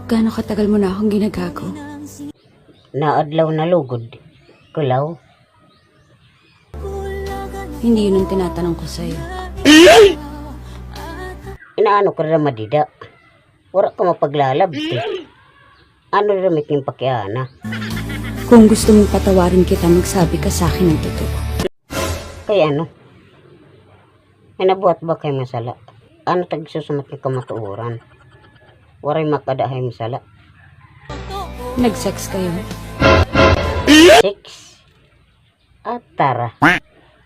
Gaano katagal mo na akong ginagago? Naadlaw na lugod. Kulaw. Hindi yun ang tinatanong ko sa'yo. Inaano ka na madida. Wala ka mapaglalab. Ano ramik yung pakiana? Kung gusto mong patawarin kita, magsabi ka sa akin ng totoo. Kaya ano? May nabuhat ba kayo masala? Ano tagsusumat ng kamatuuran? Waray makadahay masala. Nag-sex kayo? Six. At tara.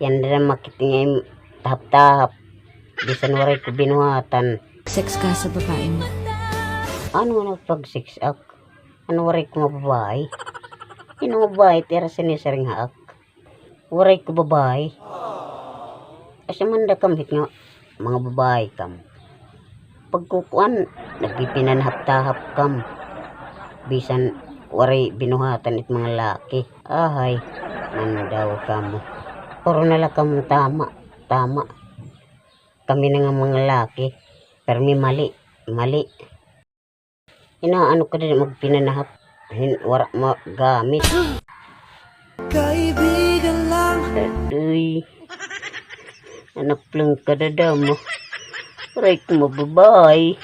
Yan na makitingin tahap-tahap. Bisan waray ko binuhatan. Sex ka sa babae mo? Ano na pag six up? Ano waray ko mababae? Ino babae tira sinisaring haak. Waray ko babae. Asa man da kamhit nga mga babae kam. Pagkukuan nagpipinanhap-tahap kam. Bisan waray binuhatan it mga laki. Ahay, man daw kamo. Puro nala kamo tama. Kami na nga mga laki. Pero may mali. Inaano ka din magpinanahap. Wala magamit. Kaibigan lang. Uy. Anak lang ka na daw mo. Aray ko mababae.